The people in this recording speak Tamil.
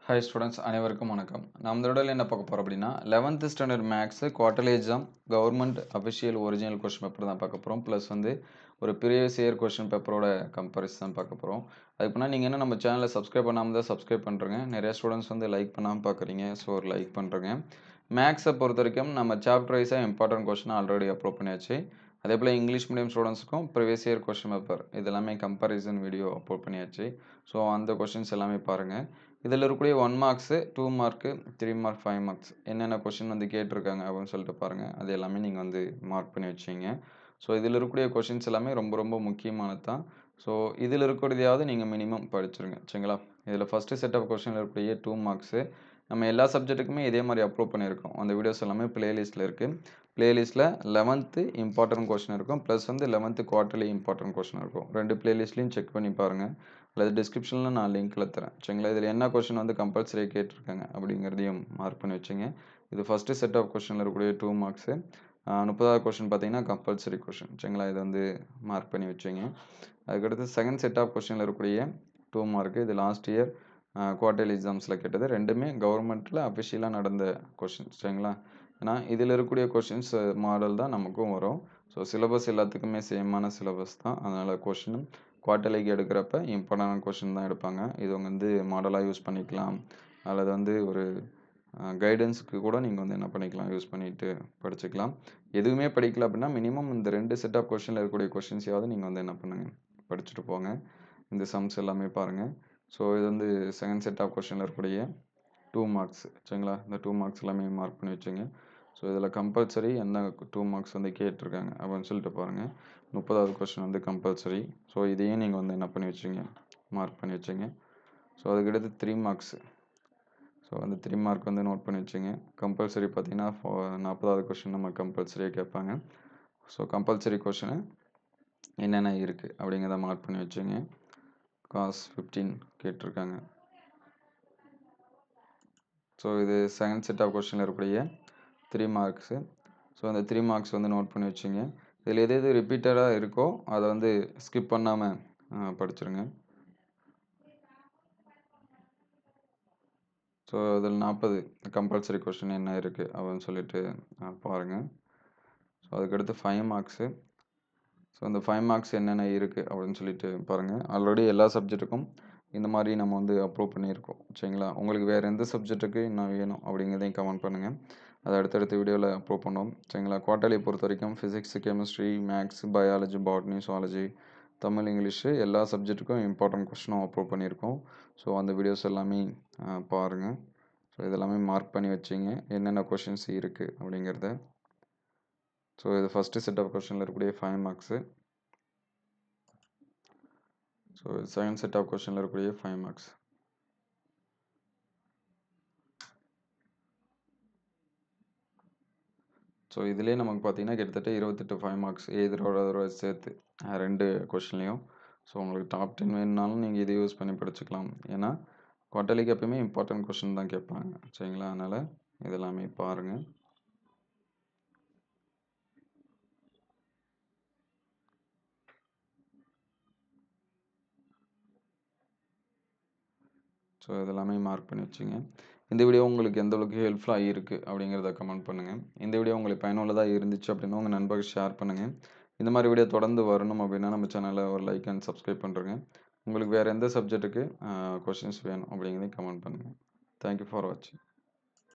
ஹாய் ஸ்டூடெண்ட்ஸ் அனைவருக்கும் வணக்கம். நம்ம இந்த வீடியோவில் என்ன பார்க்க போகிறோம் அப்படின்னா 11th standard maths quarterly exam government official original question paper தான் பார்க்க போகிறோம். ப்ளஸ் வந்து ஒரு ப்ரீவியஸ் இயர் கொஸ்டின் பேப்பரோட கம்பேரிசன் பார்க்க போகிறோம். அதுக்கு முன்னாடி நீங்கள் என்ன நம்ம சேனலை சப்ஸ்கிரைப் பண்ணாமல் தான் சப்ஸ்கிரைப் பண்ணுறேங்க. நிறைய ஸ்டூடெண்ட்ஸ் வந்து லைக் பண்ணாமல் பார்க்குறீங்க. ஸோ ஒரு லைக் பண்ணுறேங்க. மேக்ஸை பொறுத்த வரைக்கும் நம்ம சாப்டர் வைஸாக இம்பார்ட்டன்ட் கொஸ்டின் ஆல்ரெடி அப்லோட் பண்ணியாச்சு. அதே போல் இங்கிலீஷ் மீடியம் ஸ்டூடெண்ட்ஸுக்கும் ப்ரீவியஸ் இயர் கொஸ்டின் பேப்பர் இதெல்லாமே கம்பேரிசன் வீடியோ அப்லோட் பண்ணியாச்சு. ஸோ அந்த கொஸ்டின்ஸ் எல்லாமே பாருங்கள். இதில் இருக்கக்கூடிய 1 மார்க்ஸு 2 மார்க்கு 3 மார்க் 5 மார்க்ஸ் என்னென்ன கொஷின் வந்து கேட்டிருக்காங்க அப்படின்னு சொல்லிட்டு பாருங்கள். அது எல்லாமே நீங்கள் வந்து மார்க் பண்ணி வச்சிங்க. ஸோ இதில் இருக்கக்கூடிய கொஷின்ஸ் எல்லாமே ரொம்ப ரொம்ப முக்கியமானது தான். ஸோ இதில் இருக்கிறதையாவது நீங்கள் மினிமம் படிச்சிருங்க சரிங்களா. இதில் ஃபஸ்ட்டு செட் ஆஃப் கொஷின் இருக்கக்கூடிய 2 மார்க்ஸு நம்ம எல்லா சப்ஜெக்ட்டுக்குமே இதே மாதிரி அப்லோட் பண்ணியிருக்கோம். அந்த வீடியோஸ் எல்லாமே பிளேலிஸ்ட்டில் இருக்குது. பிளேலிஸ்ட்டில் 11th இம்பார்ட்டன்ட் கொஷின் இருக்கும், ப்ளஸ் வந்து 11th குவார்ட்டர்லி இம்பார்ட்டன்ட் கொஷின் இருக்கும். ரெண்டு பிளேலிஸ்ட்லையும் செக் பண்ணி பாருங்கள். அல்லது டிஸ்கிரிப்ஷனில் நான் லிங்க்கில் தரேன் சரிங்களா. இதில் என்ன கொஷின் வந்து கம்பல்சரி கேட்டிருக்காங்க அப்படிங்கிறதையும் மார்க் பண்ணி வச்சுங்க. இது ஃபஸ்ட்டு செட் ஆஃப் கொஷினில் இருக்கக்கூடிய 2 மார்க்ஸு. 30வது கொஷின் பார்த்தீங்கன்னா கம்பல்சரி கொஷின் சரிங்களா. இதை வந்து மார்க் பண்ணி வச்சுங்க. அதுக்கடுத்து செகண்ட் செட் ஆஃப் கொஷினில் இருக்கக்கூடிய 2 மார்க்கு. இது லாஸ்ட் இயர் குவார்ட்டர்லி எக்ஸாம்ஸில் கேட்டது. ரெண்டுமே கவர்மெண்ட்டில் அஃபிஷியலாக நடந்த கொஷின்ஸ் சரிங்களா. ஏன்னா இதில் இருக்கக்கூடிய கொஷின்ஸ் மாடல் தான் நமக்கும் வரும். ஸோ சிலபஸ் எல்லாத்துக்குமே சேமான சிலபஸ் தான். அதனால் கொஷினும் குவார்ட்டர்லிக்கு எடுக்கிறப்ப இம்பார்ட்டன்ட் கொஷின் தான் எடுப்பாங்க. இது வந்து மாடலாக யூஸ் பண்ணிக்கலாம். அல்லது வந்து ஒரு கைடன்ஸுக்கு கூட நீங்கள் வந்து என்ன பண்ணிக்கலாம், யூஸ் பண்ணிவிட்டு படிச்சுக்கலாம். எதுவுமே படிக்கல அப்படின்னா மினிமம் இந்த 2 செட் ஆஃப் கொஷினில் இருக்கக்கூடிய கொஷின்ஸையாவது நீங்கள் வந்து என்ன பண்ணுங்கள், படிச்சுட்டு போங்க. இந்த சம்ஸ் எல்லாமே பாருங்கள். ஸோ இது வந்து செகண்ட் செட் ஆஃப் கொஷினில் இருக்கக்கூடிய 2 மார்க்ஸ் சரிங்களா. இந்த 2 மார்க்ஸ் எல்லாமே மார்க் பண்ணி வச்சுங்க. ஸோ இதில் கம்பல்சரி என்ன 2 மார்க்ஸ் வந்து கேட்டிருக்காங்க அப்படின்னு சொல்லிட்டு பாருங்கள். 30வது கொஸ்டின் வந்து கம்பல்சரி. ஸோ இதையும் நீங்கள் வந்து என்ன பண்ணி வச்சுங்க, மார்க் பண்ணி வச்சுங்க. ஸோ அதுக்கடுத்து 3 மார்க்ஸு. ஸோ அந்த 3 மார்க் வந்து நோட் பண்ணி வச்சுங்க. கம்பல்சரி பார்த்தீங்கன்னா 40வது கொஸ்டின் நம்ம கம்பல்சரியாக கேட்பாங்க. ஸோ கம்பல்சரி கொஸ்டின் என்னென்ன இருக்குது அப்படிங்கிறத மார்க் பண்ணி வச்சுங்க. காஸ் 15 கேட்டிருக்காங்க. ஸோ இது செகண்ட் செட் ஆஃப் கொஸ்டினில் இருக்கக்கூடிய 3 மார்க்ஸு. ஸோ அந்த 3 மார்க்ஸ் வந்து நோட் பண்ணி வச்சுங்க. இதில் எது எது ரிப்பீட்டடாக இருக்கோ அதை வந்து ஸ்கிப் பண்ணாமல் படிச்சிருங்க. ஸோ இதில் 40 கம்பல்சரி கொஸ்டின் என்ன இருக்குது அப்படின்னு சொல்லிட்டு பாருங்கள். ஸோ அதுக்கடுத்து 5 மார்க்ஸு. ஸோ அந்த 5 மார்க்ஸ் என்னென்ன இருக்குது அப்படின்னு சொல்லிட்டு பாருங்கள். ஆல்ரெடி எல்லா சப்ஜெக்ட்டுக்கும் இந்த மாதிரி நம்ம வந்து அப்லோட் பண்ணியிருக்கோம் சரிங்களா. உங்களுக்கு வேறு எந்த சப்ஜெக்ட்டுக்கு இன்னும் வேணும் அப்படிங்கிறதையும் கமெண்ட் பண்ணுங்கள். அதை அடுத்தடுத்த வீடியோவில் அப்லோட் பண்ணுவோம் சரிங்களா. குவார்ட்டர்லியை பொறுத்த வரைக்கும் physics, chemistry, maths, biology, botany, zoology, Tamil, English எல்லா சப்ஜெக்ட்டுக்கும் இம்பார்ட்டன்ட் கொஸ்டினும் அப்லோட் பண்ணியிருக்கோம். ஸோ அந்த வீடியோஸ் எல்லாமே பாருங்கள். ஸோ இதெல்லாமே மார்க் பண்ணி வச்சிங்க என்னென்ன கொஷின்ஸ் இருக்குது அப்படிங்கிறத. ஸோ இது ஃபஸ்ட்டு செட் ஆஃப் கொஷினில் இருக்கக்கூடிய 5 marks. So second set of கொஷினில் இருக்கக்கூடிய 5 மார்க்ஸ். ஸோ இதிலே நமக்கு பார்த்தீங்கன்னா கிட்டத்தட்ட 28 5 மார்க்ஸ் எதிரோட சேர்த்து 2 கொஷின்லையும். ஸோ உங்களுக்கு டாப் 10 வேணுனாலும் நீங்கள் இதை யூஸ் பண்ணி படிச்சுக்கலாம். ஏன்னா குவார்ட்டர்லிக்கு எப்பயுமே இம்பார்ட்டன்ட் கொஷின் தான் கேட்பாங்க சரிங்களா. அதனால் இதெல்லாமே பாருங்கள். ஸோ இதெல்லாமே மார்க் பண்ணி வச்சுங்க. இந்த வீடியோ உங்களுக்கு எந்த அளவுக்கு ஹெல்ப்ஃபுல்லாக இருக்குது அப்படிங்கிறத கமெண்ட் பண்ணுங்கள். இந்த வீடியோ உங்களுக்கு பயனுள்ளதாக இருந்துச்சு அப்படின்னா உங்கள் நண்பர்கள் ஷேர் பண்ணுங்கள். இந்த மாதிரி வீடியோ தொடர்ந்து வரணும் அப்படின்னா நம்ம சேனலில் ஒரு லைக் அண்ட் சப்ஸ்கிரைப் பண்ணுறேங்க. உங்களுக்கு வேறு எந்த சப்ஜெக்ட்டுக்கு கொஷின்ஸ் வேணும் அப்படிங்கிறதையும் கமெண்ட் பண்ணுங்கள். தேங்க்யூ ஃபார் வாட்சிங்.